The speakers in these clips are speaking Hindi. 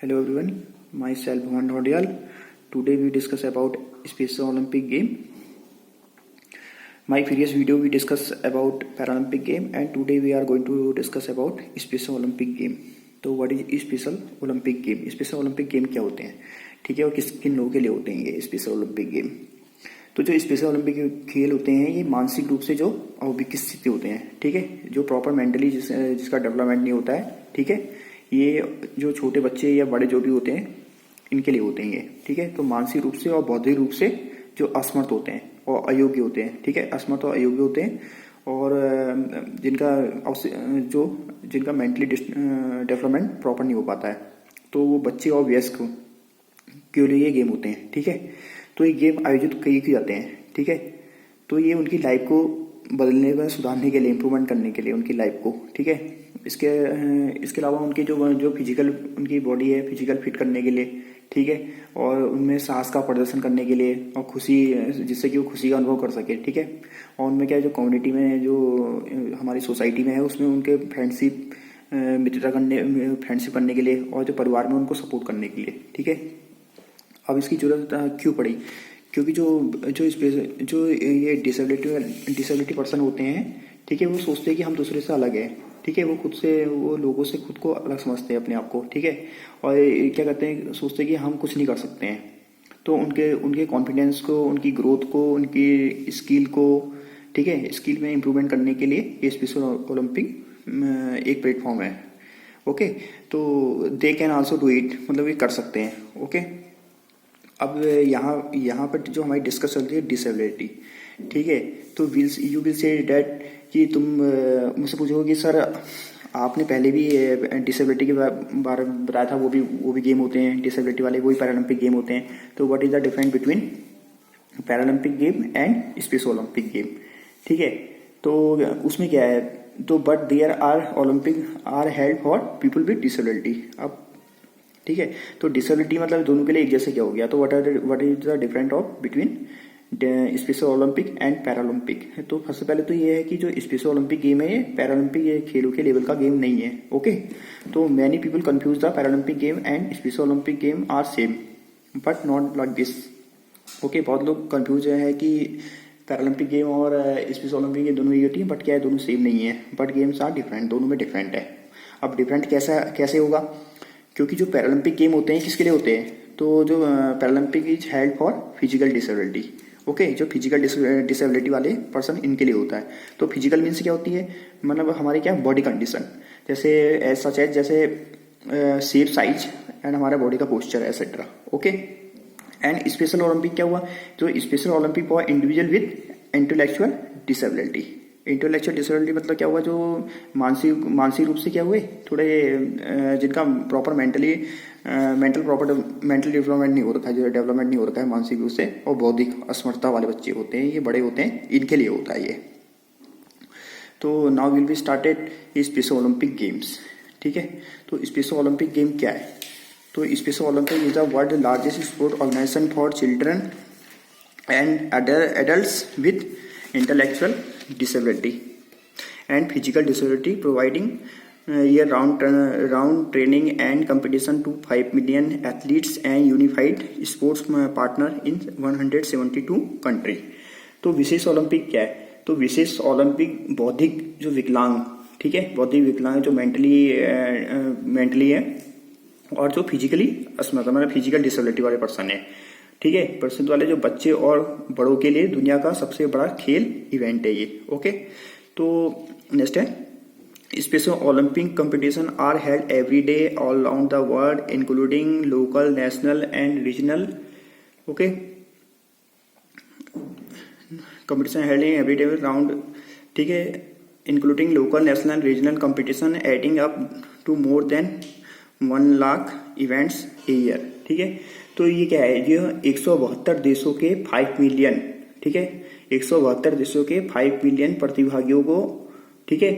Hello everyone, myself Bhuvan Dhodial. Today we discuss about Special Olympic game. My previous video we discuss about Paralympic game and today we are going to discuss about Special Olympic game. तो what is Special Olympic game? Special Olympic game क्या होते हैं, ठीक है, और किन लोगों के लिए होते हैं ये स्पेशल ओलंपिक गेम। तो जो स्पेशल ओलंपिक खेल होते हैं ये मानसिक रूप से जो अविकसित होते हैं, ठीक है, जो प्रॉपर मेंटली जिसका डेवलपमेंट नहीं होता है, ठीक है, ये जो छोटे बच्चे या बड़े जो भी होते हैं इनके लिए होते हैं ये, ठीक है। तो मानसिक रूप से और बौद्धिक रूप से जो असमर्थ होते हैं और अयोग्य होते हैं, ठीक है, असमर्थ और अयोग्य होते हैं और जिनका मेंटली डेवलपमेंट प्रॉपर नहीं हो पाता है, तो वो बच्चे और वयस्क के लिए ये गेम होते हैं, ठीक है। तो ये गेम आयोजित किए जाते हैं, ठीक है। तो ये उनकी लाइफ को बदलने में सुधारने के लिए, इम्प्रूवमेंट करने के लिए उनकी लाइफ को, ठीक है। इसके अलावा उनकी जो फिजिकल उनकी बॉडी है फिजिकल फिट करने के लिए, ठीक है, और उनमें साहस का प्रदर्शन करने के लिए और खुशी, जिससे कि वो खुशी का अनुभव कर सके, ठीक है। और उनमें क्या है, जो कम्युनिटी में जो हमारी सोसाइटी में है उसमें उनके फ्रेंडशिप करने के लिए और जो परिवार में उनको सपोर्ट करने के लिए, ठीक है। अब इसकी जरूरत क्यों पड़ी, क्योंकि जो ये डिसेबिलिटी पर्सन होते हैं, ठीक है, वो सोचते हैं कि हम दूसरे से अलग है, ठीक है, वो लोगों से खुद को अलग समझते हैं अपने आप को, ठीक है। और क्या करते हैं, सोचते हैं कि हम कुछ नहीं कर सकते हैं। तो उनके कॉन्फिडेंस को, उनकी ग्रोथ को, उनकी स्किल को, ठीक है, स्किल में इम्प्रूवमेंट करने के लिए ये स्पेशल ओलंपिक एक प्लेटफॉर्म है, ओके। तो they can also do it, मतलब ये कर सकते हैं, ओके। अब यहाँ पर जो हमारी डिस्कस चलती है डिसेबिलिटी, ठीक है। तो यू विल से डैट कि तुम मुझसे पूछोगे कि सर आपने पहले भी डिसेबिलिटी के बारे में बताया था, वो भी गेम होते हैं डिसेबिलिटी वाले, वही पैरालंपिक गेम होते हैं। तो what is the difference between Paralympic game and special Olympic game, ठीक है। तो उसमें क्या है, तो but there are Olympic are held for people with disability. अब ठीक है, तो डिसेबिलिटी मतलब दोनों के लिए एक जैसे क्या हो गया। तो what is the different of between special Olympic and Paralympic. तो सबसे पहले तो ये है कि जो स्पेशल ओलंपिक गेम है ये पैरालंपिक खेलों के लेवल का गेम नहीं है, ओके। तो many people confuse the Paralympic game and special Olympic game are same but not like this, okay. बहुत लोग कंफ्यूज है कि पैरालंपिक गेम और स्पेशल ओलंपिक गेम दोनों ही होती है, बट क्या है, दोनों सेम नहीं है, बट गेम्स आर डिफरेंट, दोनों में डिफरेंट है। अब डिफरेंट कैसे होगा, क्योंकि जो पैरालंपिक गेम होते हैं किसके लिए होते हैं, तो जो Paralympic is held for physical disability, okay. जो फिजिकल डिसेबिलिटी वाले पर्सन इनके लिए होता है। तो फिजिकल मीन्स क्या होती है, मतलब हमारी क्या बॉडी कंडीशन, जैसे सच है, जैसे शेप, साइज एंड हमारा बॉडी का posture etcetera, okay. And special Olympic क्या हुआ, जो special Olympic for individual with intellectual disability. Intellectual disability मतलब क्या हुआ, जो मानसिक रूप से क्या हुए, थोड़े जिनका प्रॉपर मेंटल डेवलपमेंट नहीं हो रखा है, जो डेवलपमेंट नहीं हो रखा है मानसिक रूप से, और बौद्धिक असमर्थता वाले बच्चे होते हैं, ये बड़े होते हैं, इनके लिए होता है ये। तो now will be started special Olympic games, ठीक है। तो स्पेशल ओलंपिक गेम क्या है, तो special Olympic is the world largest sport organisation for children and adults with intellectual disability and physical disability, providing year round training and competition to 5 million athletes and unified sports partner in 172 country। तो विशेष ओलंपिक क्या है, तो विशेष ओलंपिक बौद्धिक जो विकलांग, ठीक है, बौद्धिक विकलांग जो मेंटली है और जो फिजिकली असमर्थ मतलब फिजिकल डिसेबिलिटी वाले पर्सन है, ठीक है, पर्सन वाले जो बच्चे और बड़ों के लिए दुनिया का सबसे बड़ा खेल इवेंट है ये, ओके। तो नेक्स्ट है special Olympic competition are held every day all around the world including local, national and regional, okay. Competition held in every day round, ठीक है, including local, national, regional competition adding up to more than 1 lakh events a year, ठीक है। तो ये क्या है, ये 172 देशों के 5 मिलियन, ठीक है, 172 देशों के 5 मिलियन प्रतिभागियों को, ठीक है,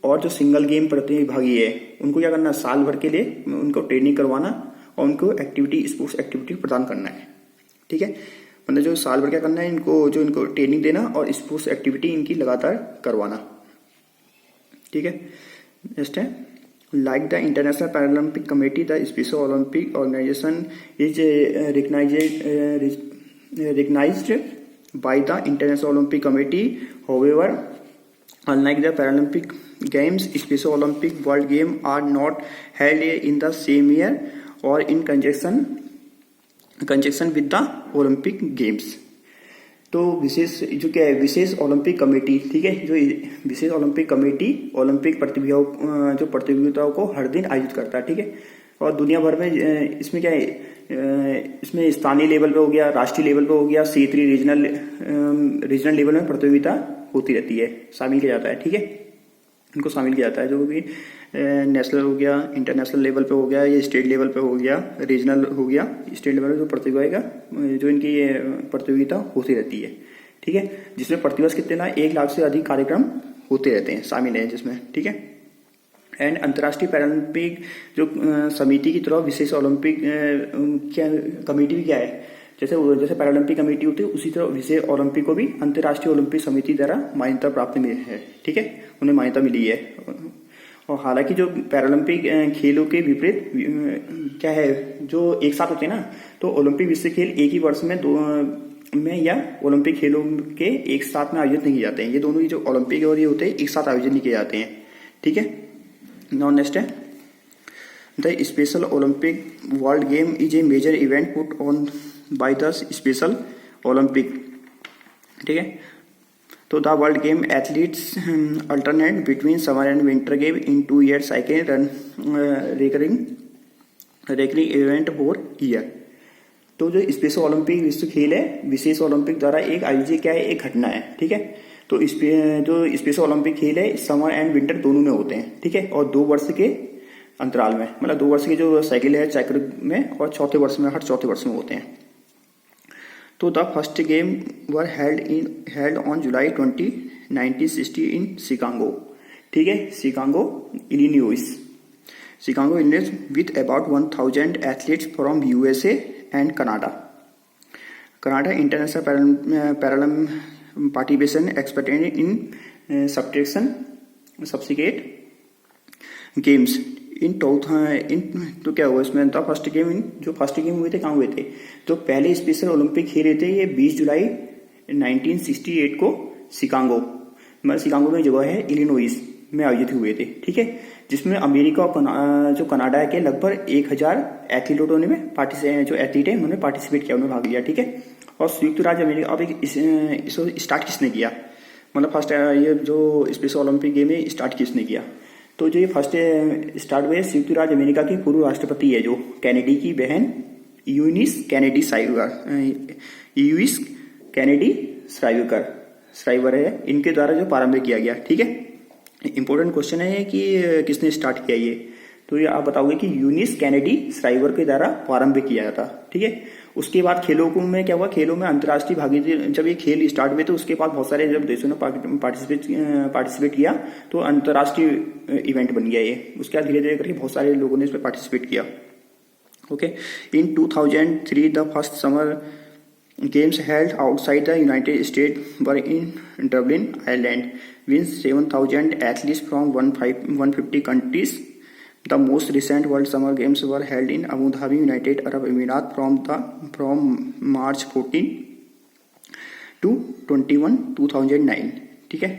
और जो सिंगल गेम प्रतिभागी है उनको क्या करना, साल भर के लिए उनको ट्रेनिंग करवाना और उनको स्पोर्ट्स एक्टिविटी प्रदान करना है, ठीक है। मतलब जो साल भर क्या करना है, इनको ट्रेनिंग देना और स्पोर्ट्स एक्टिविटी इनकी लगातार करवाना, ठीक है। नेक्स्ट है Like the International Paralympic Committee, the Special Olympic Organization is recognized by the International Olympic Committee. However, unlike the Paralympic Games, Special Olympic World Games are not held in the same year or in conjunction with the Olympic Games. तो विशेष जो क्या है, विशेष ओलंपिक कमेटी, ठीक है, जो विशेष ओलंपिक कमेटी ओलंपिक प्रतियोगिताओं को हर दिन आयोजित करता है, ठीक है। और दुनिया भर में इसमें क्या है, इसमें स्थानीय लेवल पे हो गया, राष्ट्रीय लेवल पे हो गया, क्षेत्रीय रीजनल लेवल में प्रतियोगिता होती रहती है, शामिल किया जाता है, ठीक है। इनको शामिल किया जाता है, जो भी नेशनल हो गया, इंटरनेशनल लेवल पे हो गया, या स्टेट लेवल पे हो गया, रीजनल हो गया, स्टेट लेवल में जो प्रतियोगिता जो इनकी प्रतियोगिता होती रहती है, ठीक है। जिसमें प्रतिवर्ष कितने ना 1 लाख से अधिक कार्यक्रम होते रहते हैं, शामिल है जिसमें, ठीक है। एंड अंतर्राष्ट्रीय पैरालंपिक जो समिति की तरफ विशेष ओलंपिक कमेटी भी क्या है, जैसे पैरालंपिक कमेटी होती है, उसी तरह विशेष ओलंपिक को भी अंतर्राष्ट्रीय ओलंपिक समिति द्वारा मान्यता प्राप्त है, ठीक है, उन्हें मान्यता मिली है। और हालांकि जो पैरालंपिक खेलों के विपरीत क्या है, जो एक साथ होते हैं ना, तो ओलंपिक विश्व खेल एक ही वर्ष में या ओलंपिक खेलों के एक साथ में आयोजित नहीं किए जाते हैं। ये दोनों ही जो ओलंपिक और ये होते हैं एक साथ आयोजित नहीं किए जाते हैं, ठीक है। नाउ नेक्स्ट है the special Olympic world game is a major event put on by the special Olympic, ठीक है। तो the world game athletes alternate between summer and winter game in 2 year cycle run recurring event for year. तो जो स्पेशल ओलंपिक विश्व खेल है, विशेष ओलंपिक द्वारा एक आयोजित क्या है, एक घटना है, ठीक है। तो जो स्पेशल ओलंपिक खेल है समर एंड विंटर दोनों में होते हैं, ठीक है, और 2 वर्ष के अंतराल में, मतलब 2 वर्ष की जो साइकिल है चक्र में, और चौथे वर्ष में, हर चौथे वर्ष में होते हैं। तो the first game were held on July 20, 1960 in Chicago, ठीक है, Chicago Illinois with about 1000 athletes from USA and Canada international Paralympic participation expected in subsequent games तो क्या हुआ इसमें, द फर्स्ट गेम हुए थे, कहाँ हुए थे, तो पहले स्पेशल ओलंपिक खेले थे ये 20 जुलाई 1968 को शिकागो में जगह है इलिनॉइस में आयोजित हुए थे, ठीक है। जिसमें अमेरिका और जो कनाडा के लगभग 1000 एथलीटों ने जो एथलीट है उन्होंने पार्टिसिपेट किया, उन्होंने भाग लिया, ठीक है। और संयुक्त राज्य अमेरिका, अब इसको स्टार्ट किसने किया, मतलब फर्स्ट ये जो स्पेशल ओलंपिक गेम है स्टार्ट किसने किया, तो जो ये फर्स्ट स्टार्ट हुए संयुक्त राज्य अमेरिका की पूर्व राष्ट्रपति है जो कैनेडी की बहन यूनिस कैनेडी श्राइवर है, इनके द्वारा जो प्रारंभ किया गया, ठीक है। इंपॉर्टेंट क्वेश्चन है कि किसने स्टार्ट किया ये, तो ये आप बताओगे कि यूनिस कैनेडी श्राइवर के द्वारा प्रारंभ किया था, ठीक है। उसके बाद खेलों में क्या हुआ, खेलों में अंतर्राष्ट्रीय भागीदारी, जब ये खेल स्टार्ट हुए तो उसके बाद बहुत सारे जब देशों ने पार्टिसिपेट किया तो अंतर्राष्ट्रीय इवेंट बन गया ये। उसके बाद धीरे धीरे करके बहुत सारे लोगों ने इस पर पार्टिसिपेट किया, okay. In 2003 the first summer games held outside the United states were in Dublin Ireland with 7000 athletes from 150 countries. The most recent World Summer Games were held in Abu Dhabi, United Arab Emirates from March 14 to 21, 2009, ठीक है,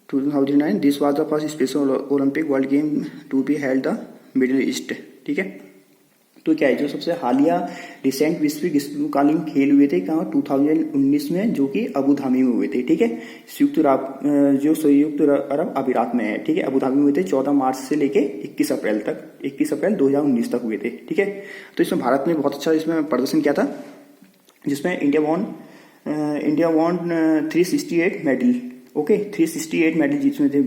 2009. This was the first Special Olympic World Game to be held the Middle East, ठीक है। तो क्या है, जो सबसे हालिया रिसेंट ग्रीष्मकालीन खेल हुए थे कहाँ, 2019 में, जो कि अबू धाबी में हुए थे, ठीक है। संयुक्त अरब अमीरात में है, ठीक है, अबू धाबी में हुए थे 14 मार्च से लेके 21 अप्रैल 2019 तक हुए थे, ठीक है। तो इसमें भारत ने बहुत अच्छा इसमें प्रदर्शन किया था, जिसमें India won 368 medal, okay, 368 medal जिसमें थे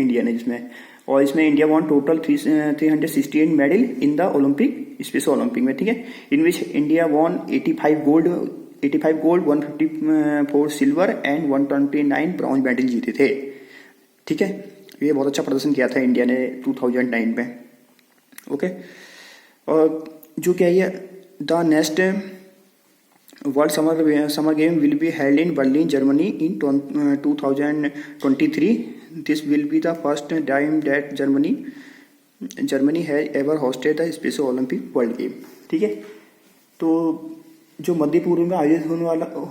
इंडिया ने जिसमें, और इसमें India won total 368 medal in the Olympic special Olympic में, ठीक है। In which India won 85 gold 154 silver and 129 bronze medal जीते थे, ठीक है। ये बहुत अच्छा प्रदर्शन किया था इंडिया ने 2009 में, ओके। और जो क्या है, the next world summer game will be held in Berlin Germany in 2023. This will be the first time that Germany Germany has ever hosted the special Olympic world game. ठीक है, तो जो मध्य पूर्व में आयोजित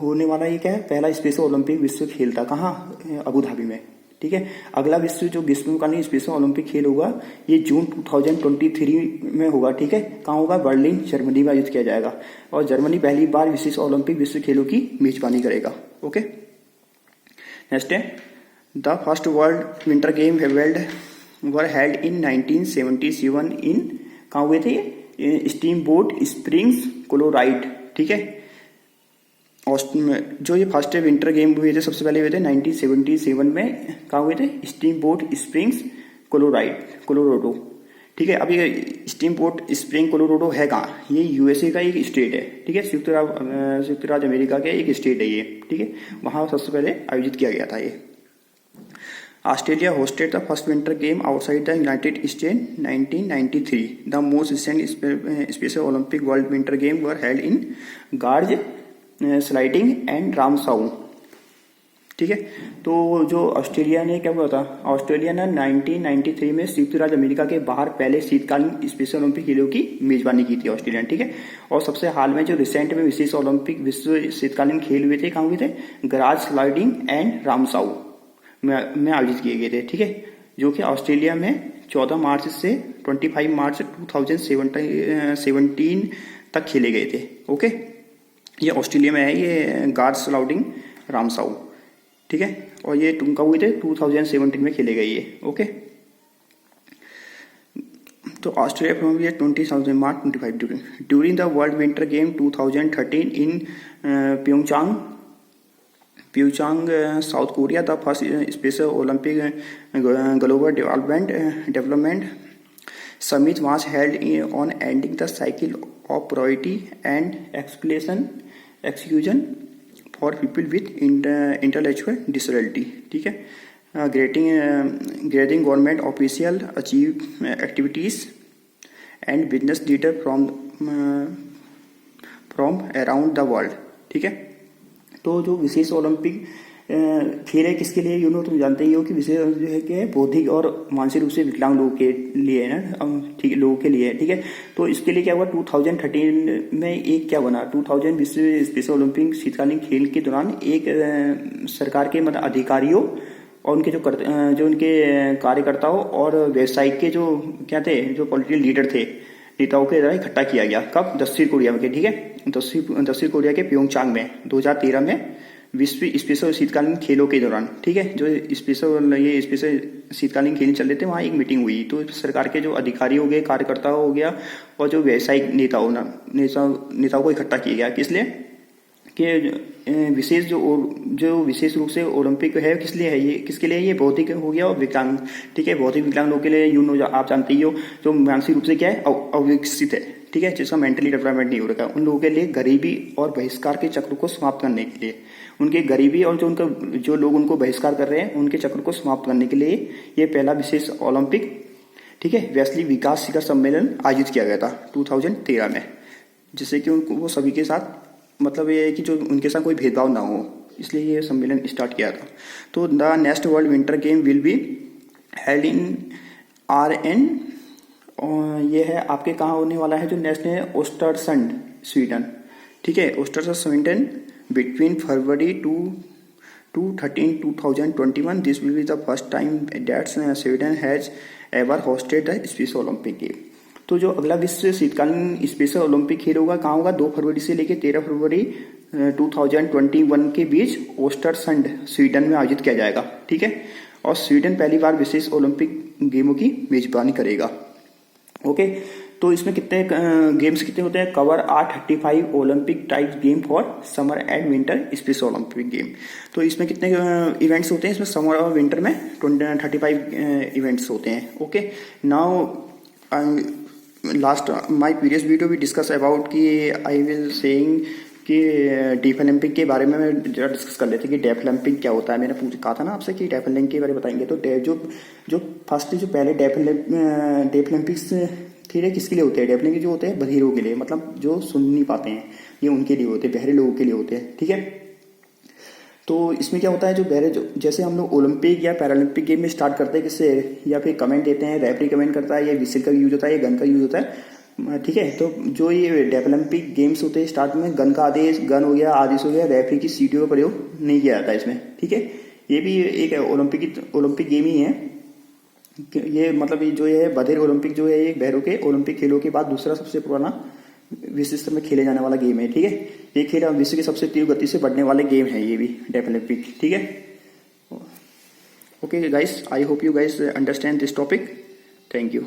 होने वाला ये क्या है, पहला स्पेशल ओलंपिक विश्व खेल था। कहाँ? अबू धाबी में। ठीक है, अगला जो ग्रीष्मकालीन स्पेशल ओलंपिक खेल होगा ये जून 2023 में होगा। ठीक है, कहाँ होगा? बर्लिन, जर्मनी में आयोजित किया जाएगा। और जर्मनी पहली बार विशेष ओलंपिक विश्व खेलों की मेजबानी करेगा। ओके, नेक्स्ट है the first world winter game held were held इन 1977 इन, कहाँ हुए थे? Steam boat springs, coralloid. ठीक है, जो ये फर्स्ट विंटर गेम हुए थे सबसे पहले हुए थे 1977 में, कहाँ हुए थे? Steam boat springs, Colorado. ठीक है, अब ये स्टीम बोट स्प्रिंग कोलोराडो है कहाँ? ये यूएसए का एक स्टेट है। ठीक है, संयुक्त राज्य अमेरिका का एक स्टेट है ये। ठीक है, वहाँ सबसे पहले आयोजित किया गया था ये। Australia hosted the first winter game outside the United State 1993। The most recent special Olympic world winter game were held in Graz, Schladming and Ramsau. ठीक है, तो जो ऑस्ट्रेलिया ने क्या हुआ था? ऑस्ट्रेलिया ने 1993 में संयुक्त राज्य अमेरिका के बाहर पहले शीतकालीन स्पेशल ओलंपिक खेलों की मेजबानी की थी ऑस्ट्रेलिया ने। ठीक है, और सबसे हाल में जो रिसेंट में विशेष ओलंपिक विश्व शीतकालीन खेल हुए थे, कहाँ हुए थे? गराज, स्लाइडिंग एंड रामसाउ में आयोजित किए गए थे। ठीक है, जो कि ऑस्ट्रेलिया में 14 मार्च से 25 मार्च 2017 तक खेले गए थे। ओके, ये ऑस्ट्रेलिया में है, ये गार्ड, स्लाइडिंग, रामसाउ। ठीक है, और ये कब हुए थे? 2017 में खेले गए ये। ओके, तो Australia from 20,000 March 25 during the world winter game 2013 in Pyeongchang, South Korea, the first special Olympic global development summit was held on ending the cycle of poverty and exclusion for people with intellectual disability. ठीक है, grading government official achieve activities and business leader from around the world. ठीक है, तो जो विशेष ओलंपिक खेल है किसके लिए? तुम जानते ही हो कि विशेष जो है कि बौद्धिक और मानसिक रूप से विकलांग लोगों के लिए है ना। ठीक है, लोगों के लिए है। ठीक है, तो इसके लिए क्या हुआ? 2013 में एक क्या बना? 2000 विश्व स्पेशल ओलंपिक शीतकालीन खेल के दौरान एक सरकार के मतलब अधिकारियों और उनके जो उनके कार्यकर्ताओं और व्यवसायिक के जो क्या थे, जो पॉलिटिकल लीडर थे, नेताओं के द्वारा इकट्ठा किया गया। कब? दक्षिण कोरिया में। ठीक है, दक्षिण कोरिया के प्योंगचांग में 2013 में विश्व स्पेशल शीतकालीन खेलों के दौरान। ठीक है, जो स्पेशल शीतकालीन खेल चल रहे थे, वहाँ एक मीटिंग हुई। तो सरकार के जो अधिकारी हो गए, कार्यकर्ता हो गया, और जो व्यावसायिक नेताओं को इकट्ठा किया गया। किस लिए? कि विशेष जो विशेष रूप से ओलंपिक है, किस लिए है ये? किसके लिए? ये बौद्धिक हो गया और विकलांग। ठीक है, बौद्धिक विकलांग लोगों के लिए आप जानते ही हो, जो मानसिक रूप से क्या है? अविकसित है। ठीक है, जिसका मेंटली डेवलपमेंट नहीं हो रखा, उन लोगों के लिए गरीबी और बहिष्कार के चक्र को समाप्त करने के लिए, उनके गरीबी और जो लोग उनको बहिष्कार कर रहे हैं, उनके चक्र को समाप्त करने के लिए ये पहला विशेष ओलंपिक, ठीक है, वैश्विक विकास शिखर सम्मेलन आयोजित किया गया था 2013 में, जिससे कि उनको वो सभी के साथ मतलब ये है कि जो उनके साथ कोई भेदभाव ना हो, इसलिए ये सम्मेलन स्टार्ट किया था। तो the next world winter game will be held in RN, और ये है आपके कहाँ होने वाला है? जो नेक्स्ट है ओस्टरसंड, स्वीडन। ठीक है, Ostersund Sweden between February 2 to 13 2021। This will be the first time that Sweden has ever hosted the special Olympic game. तो जो अगला विश्व शीतकालीन स्पेशल ओलंपिक खेल होगा कहाँ होगा? 2 फरवरी से लेकर 13 फरवरी 2021 के बीच ओस्टरसंड, स्वीडन में आयोजित किया जाएगा। ठीक है, और स्वीडन पहली बार विशेष ओलंपिक गेमों की मेजबानी करेगा। ओके, तो इसमें कितने गेम्स कितने होते हैं? Cover are 35 Olympic type game for summer and winter special Olympic game. तो इसमें कितने इवेंट्स होते हैं? इसमें समर और विंटर में 35 इवेंट्स होते हैं। Okay, now last my previous video we discuss about कि आई विल सेइंग कि डेफ ओलंपिक के बारे में जरा डिस्कस कर लेते हैं कि डेफ ओलंपिक क्या होता है। मैंने कहा था ना आपसे कि डेफ ओलंपिक के बारे में बताएंगे। तो जो फर्स्ट जो पहले डेफ ओलंपिक्स थे किसके लिए होते हैं? डेफ ओलंपिक जो होते हैं बधिरों के लिए, मतलब जो सुन नहीं पाते हैं, ये उनके लिए होते हैं, बहरे लोगों के लिए होते हैं। ठीक है, तो इसमें क्या होता है, जो बहरे जो जैसे हम लोग ओलंपिक या पैरालंपिक गेम में स्टार्ट करते हैं किससे, या फिर कमेंट देते हैं, रेफरी कमेंट करता है, या विसिल का यूज होता है, या गन का यूज होता है, ठीक है। तो जो ये डेवलपिक गेम्स होते हैं स्टार्ट में गन का आदेश, गन हो गया, आदेश हो गया, रेफरी की सीटियों का प्रयोग नहीं किया जाता है इसमें, ठीक है। ये भी एक ओलंपिक गेम ही है। ये मतलब ये जो है बधिर ओलंपिक जो है ये बहरों के ओलंपिक खेलों के बाद दूसरा सबसे पुराना विश्व स्तर में खेले जाने वाला गेम है, ठीक है। ये खेल विश्व के सबसे तीव्र गति से बढ़ने वाले गेम है ये भी डेफिनेटली, ठीक है। Okay guys, I hope you guys understand this topic. Thank you.